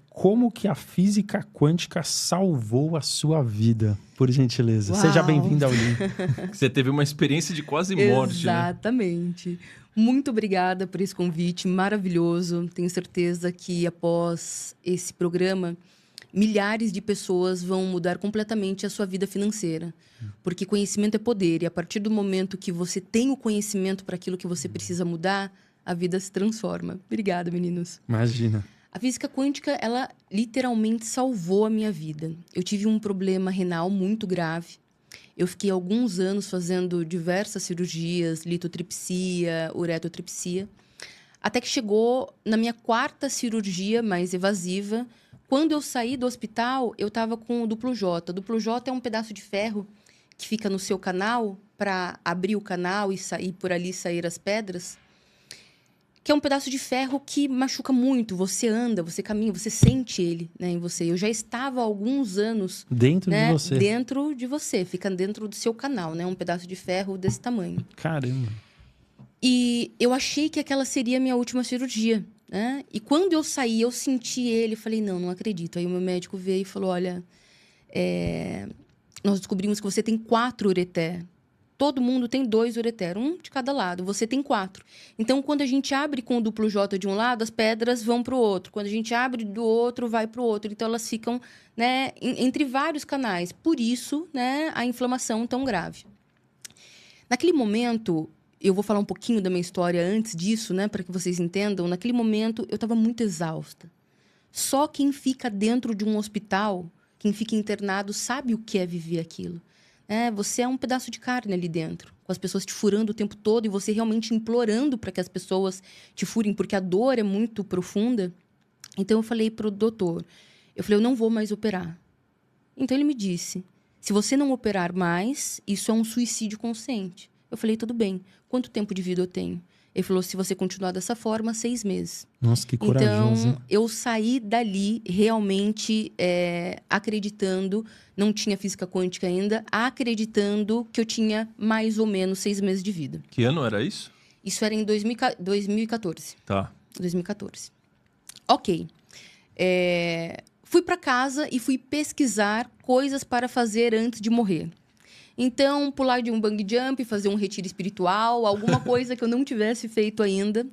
Como que a física quântica salvou a sua vida? Por gentileza. Uau. Seja bem-vindo ao Lean. Você teve uma experiência de quase morte, né? Exatamente. Muito obrigada por esse convite maravilhoso. Tenho certeza que após esse programa, milhares de pessoas vão mudar completamente a sua vida financeira. Porque conhecimento é poder. E a partir do momento que você tem o conhecimento para aquilo que você precisa mudar, a vida se transforma. Obrigada, meninos. Imagina. A física quântica, ela literalmente salvou a minha vida. Eu tive um problema renal muito grave. Eu fiquei alguns anos fazendo diversas cirurgias, litotripsia, uretotripsia. Até que chegou na minha 4ª cirurgia mais evasiva. Quando eu saí do hospital, eu estava com o duplo J. O duplo J é um pedaço de ferro que fica no seu canal para abrir o canal e sair por ali sair as pedras. Que é um pedaço de ferro que machuca muito. Você anda, você caminha, você sente ele, né, em você. Eu já estava há alguns anos... Dentro de você. Dentro de você. Fica dentro do seu canal, né? Um pedaço de ferro desse tamanho. Caramba. E eu achei que aquela seria a minha última cirurgia, né? E quando eu saí, eu senti ele. Falei, não acredito. Aí o meu médico veio e falou, olha... nós descobrimos que você tem 4 ureter. Todo mundo tem 2 ureter, um de cada lado. Você tem 4. Então, quando a gente abre com o duplo J de um lado, as pedras vão para o outro. Quando a gente abre do outro, vai para o outro. Então, elas ficam, né, entre vários canais. Por isso, né, a inflamação tão grave. Naquele momento, eu vou falar um pouquinho da minha história antes disso, né, para que vocês entendam. Naquele momento, eu estava muito exausta. Só quem fica dentro de um hospital, quem fica internado, sabe o que é viver aquilo. Você é um pedaço de carne ali dentro, com as pessoas te furando o tempo todo e você realmente implorando para que as pessoas te furem, porque a dor é muito profunda. Então, eu falei para o doutor, eu não vou mais operar. Então, ele me disse, se você não operar mais, isso é um suicídio consciente. Eu falei, tudo bem, quanto tempo de vida eu tenho? Ele falou, se você continuar dessa forma, 6 meses. Nossa, que corajoso. Então, eu saí dali realmente acreditando, não tinha física quântica ainda, acreditando que eu tinha mais ou menos 6 meses de vida. Que ano era isso? Isso era em 2014. Tá. 2014. Ok. Fui para casa e fui pesquisar coisas para fazer antes de morrer. Então, pular de um bungee jump, fazer um retiro espiritual, alguma coisa que eu não tivesse feito ainda.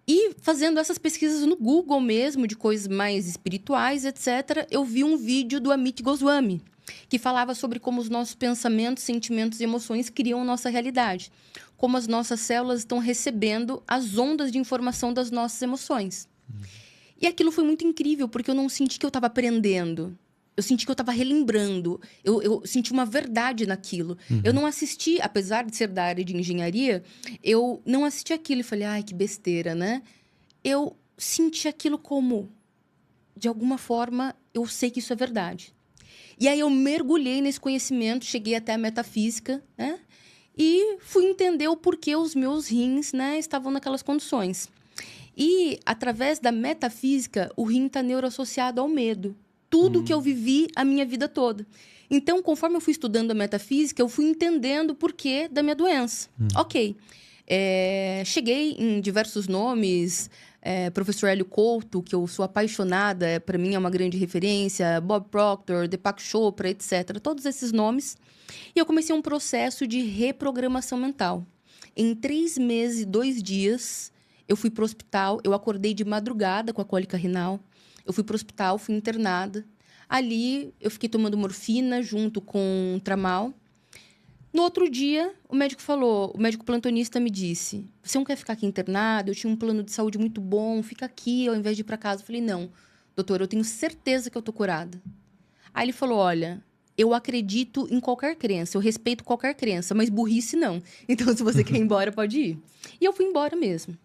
E fazendo essas pesquisas no Google mesmo, de coisas mais espirituais, etc., eu vi um vídeo do Amit Goswami, que falava sobre como os nossos pensamentos, sentimentos e emoções criam nossa realidade. Como as nossas células estão recebendo as ondas de informação das nossas emoções. E aquilo foi muito incrível, porque eu não senti que eu estava aprendendo. Eu senti que eu estava relembrando. Eu senti uma verdade naquilo. Eu não assisti, apesar de ser da área de engenharia, eu não assisti aquilo e falei, ai, que besteira, né? Eu senti aquilo como, de alguma forma, eu sei que isso é verdade. E aí eu mergulhei nesse conhecimento, cheguei até a metafísica, né? E fui entender o porquê os meus rins, né, estavam naquelas condições. E, através da metafísica, o rim está neuroassociado ao medo. Tudo que eu vivi a minha vida toda. Então, conforme eu fui estudando a metafísica, eu fui entendendo o porquê da minha doença. Ok. Cheguei em diversos nomes. Professor Hélio Couto, que eu sou apaixonada, para mim é uma grande referência. Bob Proctor, Deepak Chopra, etc. Todos esses nomes. E eu comecei um processo de reprogramação mental. Em 3 meses e 2 dias, eu fui para o hospital. Eu acordei de madrugada com a cólica renal. Eu fui para o hospital, fui internada. Ali, eu fiquei tomando morfina junto com tramal. No outro dia, o médico plantonista me disse, você não quer ficar aqui internado? Eu tinha um plano de saúde muito bom, fica aqui ao invés de ir para casa. Eu falei, não, doutor, eu tenho certeza que eu estou curada. Aí ele falou, olha, eu acredito em qualquer crença, eu respeito qualquer crença, mas burrice não. Então, se você quer ir embora, pode ir. E eu fui embora mesmo.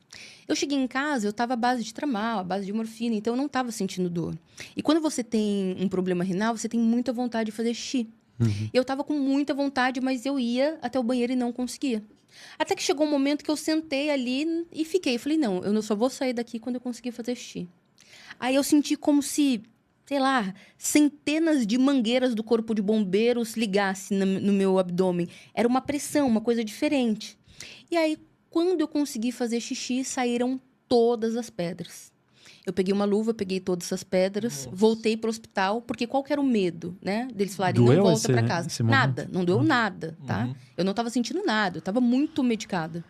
Eu cheguei em casa, eu estava à base de tramal, à base de morfina, então eu não estava sentindo dor. E quando você tem um problema renal, você tem muita vontade de fazer xixi. Eu estava com muita vontade, mas eu ia até o banheiro e não conseguia. Até que chegou um momento que eu sentei ali e fiquei. Falei, não, eu só vou sair daqui quando eu conseguir fazer xixi. Aí eu senti como se, sei lá, centenas de mangueiras do corpo de bombeiros ligassem no meu abdômen. Era uma pressão, uma coisa diferente. E aí, quando eu consegui fazer xixi, saíram todas as pedras. Eu peguei uma luva, peguei todas essas pedras, voltei pro hospital, porque qual que era o medo, né? Deles falarem, não volta pra casa. Nada, não doeu nada, tá? Eu não tava sentindo nada, eu tava muito medicada.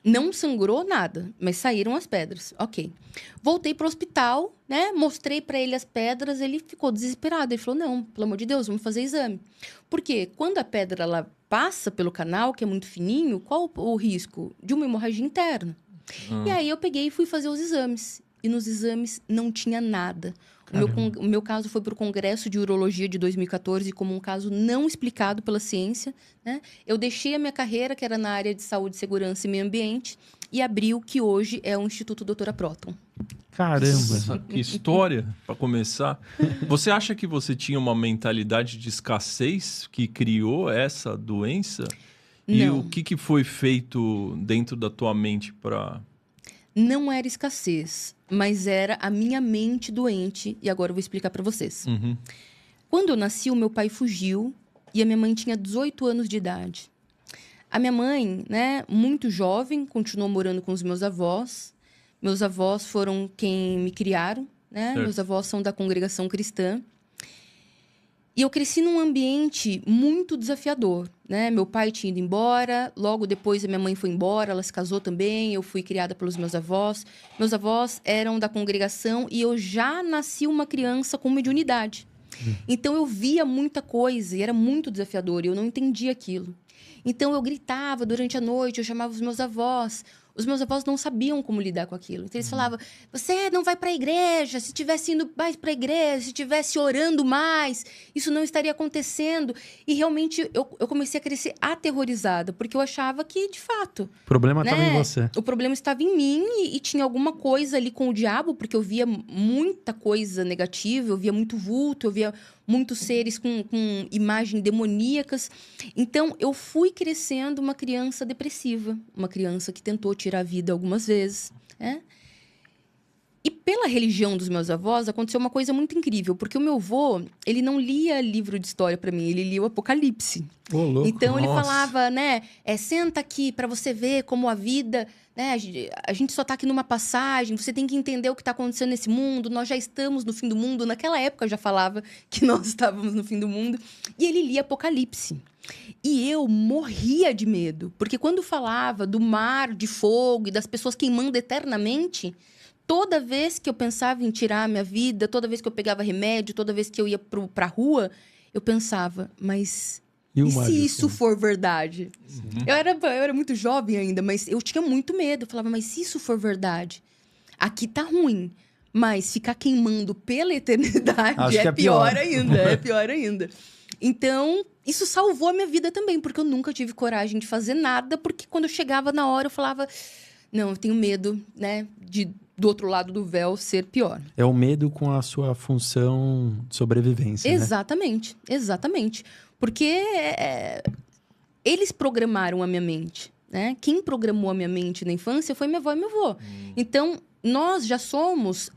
Não sangrou nada, mas saíram as pedras. Ok. Voltei pro hospital, né? Mostrei pra ele as pedras, ele ficou desesperado. Ele falou, não, pelo amor de Deus, vamos fazer exame. Porque quando a pedra ela passa pelo canal, que é muito fininho, qual o risco? De uma hemorragia interna. E aí eu peguei e fui fazer os exames. E nos exames não tinha nada. O meu caso foi para o Congresso de Urologia de 2014 como um caso não explicado pela ciência, né? Eu deixei a minha carreira, que era na área de saúde, segurança e meio ambiente, e abri o que hoje é o Instituto Doutora Próton. Caramba! Que história, para começar. Você acha que você tinha uma mentalidade de escassez que criou essa doença? Não. E o que foi feito dentro da tua mente para... Não era escassez, mas era a minha mente doente. E agora eu vou explicar para vocês. Quando eu nasci, o meu pai fugiu e a minha mãe tinha 18 anos de idade. A minha mãe, né, muito jovem, continuou morando com os meus avós. Meus avós foram quem me criaram, né? Meus avós são da congregação cristã. E eu cresci num ambiente muito desafiador, né? Meu pai tinha ido embora, logo depois a minha mãe foi embora, ela se casou também, eu fui criada pelos meus avós. Meus avós eram da congregação e eu já nasci uma criança com mediunidade. Então eu via muita coisa e era muito desafiador e eu não entendia aquilo. Então eu gritava durante a noite, eu chamava os meus avós. Os meus avós não sabiam como lidar com aquilo. Então eles falavam, você não vai para a igreja, se tivesse indo mais para a igreja, se tivesse orando mais, isso não estaria acontecendo. E realmente eu comecei a crescer aterrorizada, porque eu achava que, de fato... O problema estava em você. O problema estava em mim e tinha alguma coisa ali com o diabo, porque eu via muita coisa negativa, eu via muito vulto, eu via muitos seres com imagens demoníacas. Então, eu fui crescendo uma criança depressiva, uma criança que tentou tirar a vida algumas vezes, né? E pela religião dos meus avós, aconteceu uma coisa muito incrível, porque o meu avô, ele não lia livro de história para mim, ele lia o Apocalipse. Ô, louco. Então, ele falava, né, senta aqui para você ver como a vida, né, a gente só tá aqui numa passagem, você tem que entender o que tá acontecendo nesse mundo, nós já estamos no fim do mundo. Naquela época, eu já falava que nós estávamos no fim do mundo. E ele lia Apocalipse. E eu morria de medo, porque quando falava do mar de fogo e das pessoas queimando eternamente... Toda vez que eu pensava em tirar a minha vida, toda vez que eu pegava remédio, toda vez que eu ia pra rua, eu pensava, mas e se isso for verdade? Eu era muito jovem ainda, mas eu tinha muito medo. Eu falava, mas se isso for verdade? Aqui tá ruim, mas ficar queimando pela eternidade é pior ainda, é pior ainda. Então, isso salvou a minha vida também, porque eu nunca tive coragem de fazer nada, porque quando eu chegava na hora, eu falava, não, eu tenho medo, né, do outro lado do véu ser pior. É o medo com a sua função de sobrevivência, exatamente, né? Exatamente. Porque eles programaram a minha mente, né? Quem programou a minha mente na infância foi minha avó e meu avô. Então, nós já somos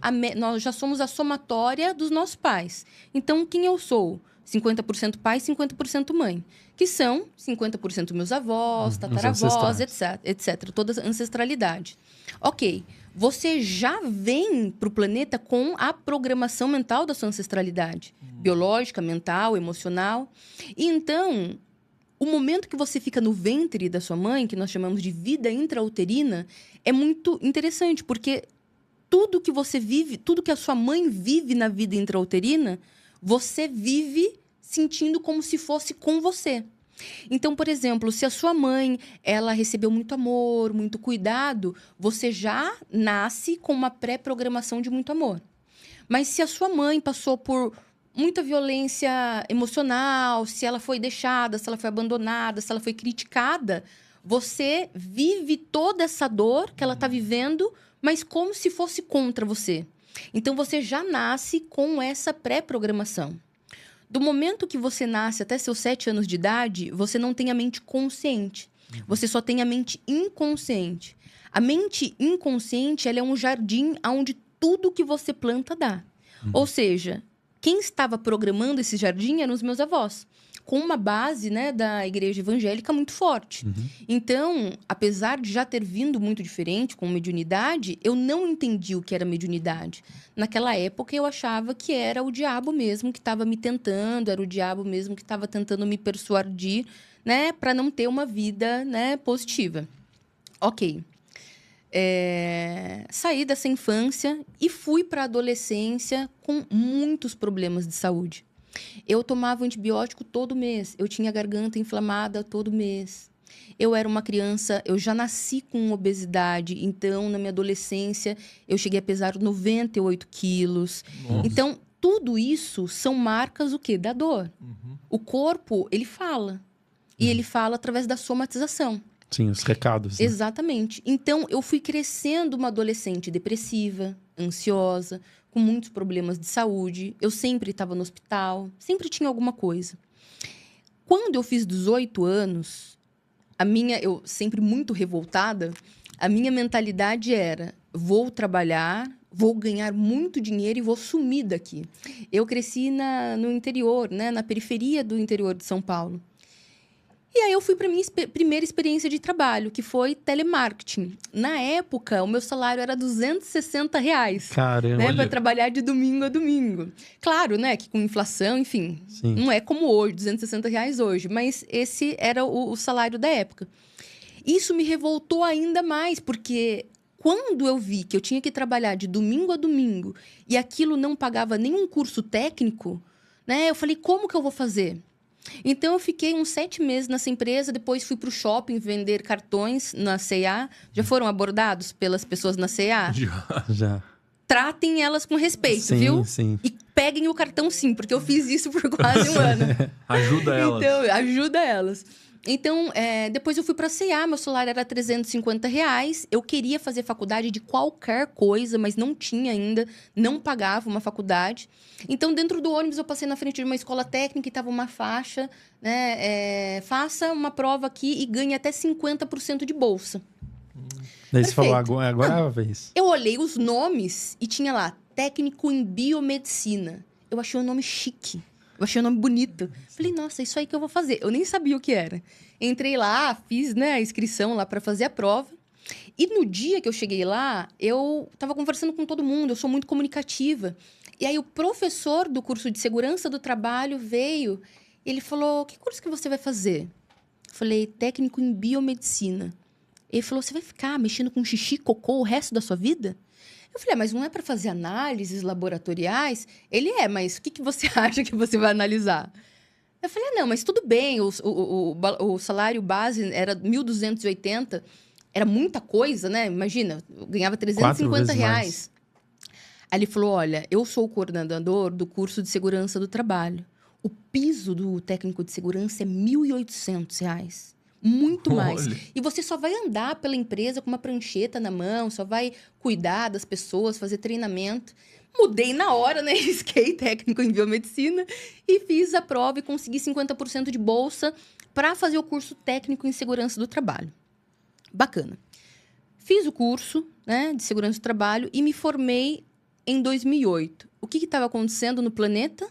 a somatória dos nossos pais. Então, quem eu sou? 50% pai, 50% mãe. Que são 50% meus avós, tataravós, etc. Toda a ancestralidade. Ok. Você já vem para o planeta com a programação mental da sua ancestralidade. Biológica, mental, emocional. E então, o momento que você fica no ventre da sua mãe, que nós chamamos de vida intrauterina, é muito interessante, porque tudo que você vive, tudo que a sua mãe vive na vida intrauterina, você vive sentindo como se fosse com você. Então, por exemplo, se a sua mãe ela recebeu muito amor, muito cuidado, você já nasce com uma pré-programação de muito amor. Mas se a sua mãe passou por muita violência emocional, se ela foi deixada, se ela foi abandonada, se ela foi criticada, você vive toda essa dor que ela está vivendo, mas como se fosse contra você. Então, você já nasce com essa pré-programação. Do momento que você nasce até seus 7 anos de idade, você não tem a mente consciente. Você só tem a mente inconsciente. A mente inconsciente, ela é um jardim onde tudo que você planta dá. Ou seja, quem estava programando esse jardim eram os meus avós, com uma base, né, da igreja evangélica muito forte. Então, apesar de já ter vindo muito diferente com mediunidade, eu não entendi o que era mediunidade. Naquela época, eu achava que era o diabo mesmo que estava me tentando, era o diabo mesmo que estava tentando me persuadir, né, para não ter uma vida, né, positiva. Ok. Saí dessa infância e fui para a adolescência com muitos problemas de saúde. Eu tomava antibiótico todo mês. Eu tinha garganta inflamada todo mês. Eu era uma criança, eu já nasci com obesidade. Então, na minha adolescência, eu cheguei a pesar 98 quilos. Nossa. Então, tudo isso são marcas o quê? Da dor. O corpo, ele fala. E ele fala através da somatização. Sim, os recados. Né? Exatamente. Então, eu fui crescendo uma adolescente depressiva, ansiosa, com muitos problemas de saúde. Eu sempre estava no hospital, sempre tinha alguma coisa. Quando eu fiz 18 anos, eu sempre muito revoltada, a minha mentalidade era: vou trabalhar, vou ganhar muito dinheiro e vou sumir daqui. Eu cresci no interior, né, na periferia do interior de São Paulo. E aí eu fui para minha primeira experiência de trabalho, que foi telemarketing. Na época, o meu salário era R$260. Caramba. Né, para trabalhar de domingo a domingo. Claro, né, que com inflação, enfim, Sim. não é como hoje, R$260 hoje, mas esse era o salário da época. Isso me revoltou ainda mais, porque quando eu vi que eu tinha que trabalhar de domingo a domingo e aquilo não pagava nenhum curso técnico, né, eu falei, como que eu vou fazer? Então, eu fiquei uns 7 meses nessa empresa, depois fui para o shopping vender cartões na C&A. Já foram abordados pelas pessoas na C&A? Já. Tratem elas com respeito, Sim, viu? Sim. E peguem o cartão sim, porque eu fiz isso por quase um ano. Ajuda elas. Então, ajuda elas. Então, depois eu fui para a C&A, meu salário era R$350. Eu queria fazer faculdade de qualquer coisa, mas não tinha ainda, não pagava uma faculdade. Então, dentro do ônibus, eu passei na frente de uma escola técnica e estava uma faixa, né? Faça uma prova aqui e ganhe até 50% de bolsa. Daí você falou, Perfeito. agora é a vez. Eu olhei os nomes e tinha lá, técnico em biomedicina. Eu achei o nome chique. Eu achei o nome bonito. Falei, nossa, isso aí que eu vou fazer. Eu nem sabia o que era. Entrei lá, fiz, né, a inscrição lá para fazer a prova. E no dia que eu cheguei lá, eu estava conversando com todo mundo. Eu sou muito comunicativa. E aí o professor do curso de segurança do trabalho veio. E ele falou, que curso que você vai fazer? Eu falei, técnico em biomedicina. Ele falou, você vai ficar mexendo com xixi, cocô o resto da sua vida? Eu falei, mas não é para fazer análises laboratoriais? Ele mas o que você acha que você vai analisar? Eu falei, não, mas tudo bem, o salário base era 1.280, era muita coisa, né? Imagina, eu ganhava R$350. Aí ele falou, olha, eu sou o coordenador do curso de segurança do trabalho. O piso do técnico de segurança é R$1.800. Muito mais. Olha. E você só vai andar pela empresa com uma prancheta na mão, só vai cuidar das pessoas, fazer treinamento. Mudei na hora, né? Risquei técnico em biomedicina e fiz a prova e consegui 50% de bolsa para fazer o curso técnico em segurança do trabalho. Bacana. Fiz o curso, né, de segurança do trabalho e me formei em 2008. O que estava acontecendo no planeta?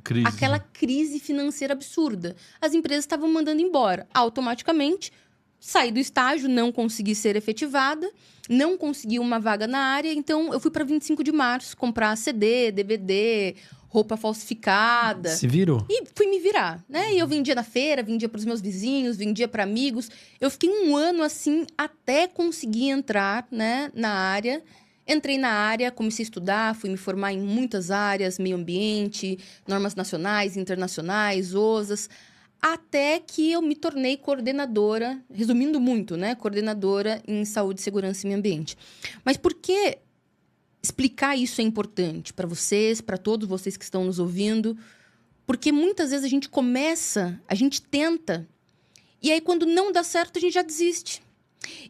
Crise. Aquela crise financeira absurda. As empresas estavam mandando embora. Automaticamente, saí do estágio, não consegui ser efetivada, não consegui uma vaga na área, então eu fui para 25 de março comprar CD, DVD, roupa falsificada. Se virou? E fui me virar, né? E eu vendia na feira, vendia para os meus vizinhos, vendia para amigos. Eu fiquei um ano assim até conseguir entrar, né, na área. Entrei na área, comecei a estudar, fui me formar em muitas áreas, meio ambiente, normas nacionais, internacionais, OSAs, até que eu me tornei coordenadora, resumindo muito, né? Coordenadora em saúde, segurança e meio ambiente. Mas por que explicar isso é importante para vocês, para todos vocês que estão nos ouvindo? Porque muitas vezes a gente começa, a gente tenta, e aí quando não dá certo, a gente já desiste.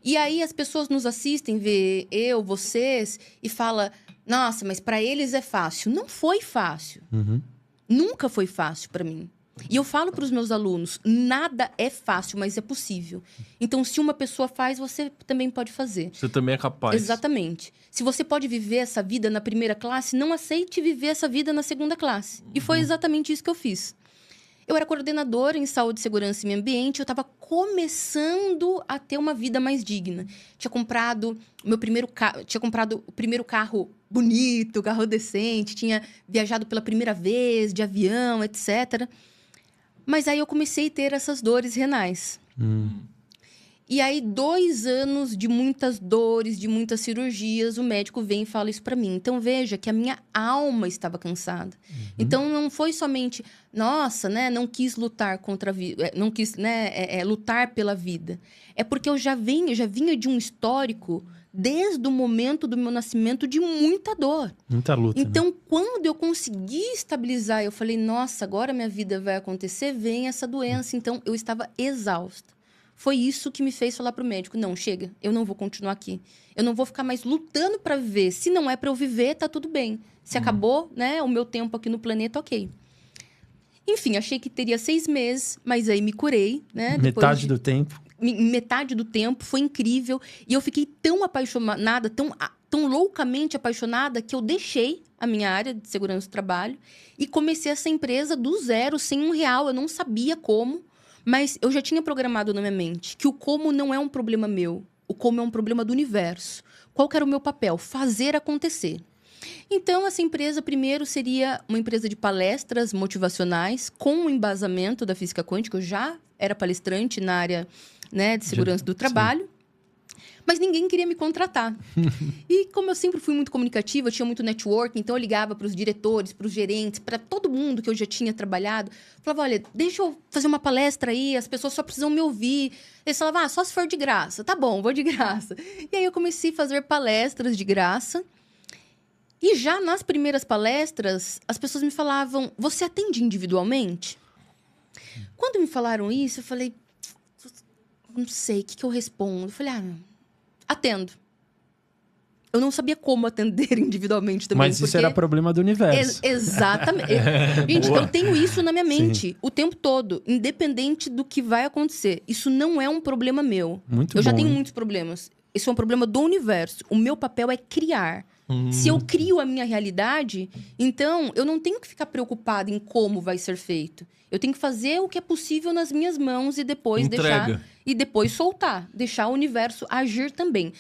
E aí as pessoas nos assistem, vê eu, vocês, e fala, nossa, mas para eles é fácil. Não foi fácil. Uhum. Nunca foi fácil para mim. E eu falo para os meus alunos, nada é fácil, mas é possível. Então, se uma pessoa faz, você também pode fazer. Você também é capaz. Exatamente. Se você pode viver essa vida na primeira classe, não aceite viver essa vida na segunda classe. E foi exatamente isso que eu fiz. Eu era coordenadora em saúde, segurança e meio ambiente. Eu estava começando a ter uma vida mais digna. Tinha comprado o primeiro carro bonito, carro decente. Tinha viajado pela primeira vez de avião, etc. Mas aí eu comecei a ter essas dores renais. E aí, 2 anos de muitas dores, de muitas cirurgias, o médico vem e fala isso pra mim. Então, veja que a minha alma estava cansada. Então, não foi somente, nossa, né, não quis lutar contra a vida, não quis, né, lutar pela vida. É porque eu já vinha de um histórico, desde o momento do meu nascimento, de muita dor. Muita luta. Então, quando eu consegui estabilizar, eu falei, nossa, agora minha vida vai acontecer, vem essa doença. Então, eu estava exausta. Foi isso que me fez falar pro médico, não, chega, eu não vou continuar aqui. Eu não vou ficar mais lutando para viver. Se não é para eu viver, tá tudo bem. Se acabou, né, o meu tempo aqui no planeta, ok. Enfim, achei que teria 6 meses, mas aí me curei, né? Metade do tempo. Metade do tempo, foi incrível. E eu fiquei tão apaixonada, tão loucamente apaixonada, que eu deixei a minha área de segurança do trabalho e comecei essa empresa do zero, sem R$1. Eu não sabia como. Mas eu já tinha programado na minha mente que o como não é um problema meu. O como é um problema do universo. Qual que era o meu papel? Fazer acontecer. Então, essa empresa, primeiro, seria uma empresa de palestras motivacionais com o embasamento da física quântica. Eu já era palestrante na área, né, de segurança do trabalho. Mas ninguém queria me contratar. E como eu sempre fui muito comunicativa, eu tinha muito networking, então eu ligava para os diretores, para os gerentes, para todo mundo que eu já tinha trabalhado. Falava, olha, deixa eu fazer uma palestra aí, as pessoas só precisam me ouvir. Eles falavam, só se for de graça. Tá bom, vou de graça. E aí eu comecei a fazer palestras de graça. E já nas primeiras palestras, as pessoas me falavam, você atende individualmente? Quando me falaram isso, eu falei, não sei, o que eu respondo? Eu falei, atendo. Eu não sabia como atender individualmente também. Mas isso era problema do universo. Exatamente. Gente, eu tenho isso na minha mente o tempo todo, independente do que vai acontecer. Isso não é um problema meu. Muito eu já bom, tenho hein? muitos problemas. Isso é um problema do universo. O meu papel é criar. Se eu crio a minha realidade, então eu não tenho que ficar preocupada em como vai ser feito. Eu tenho que fazer o que é possível nas minhas mãos e depois deixar... E depois soltar. Deixar o universo agir também.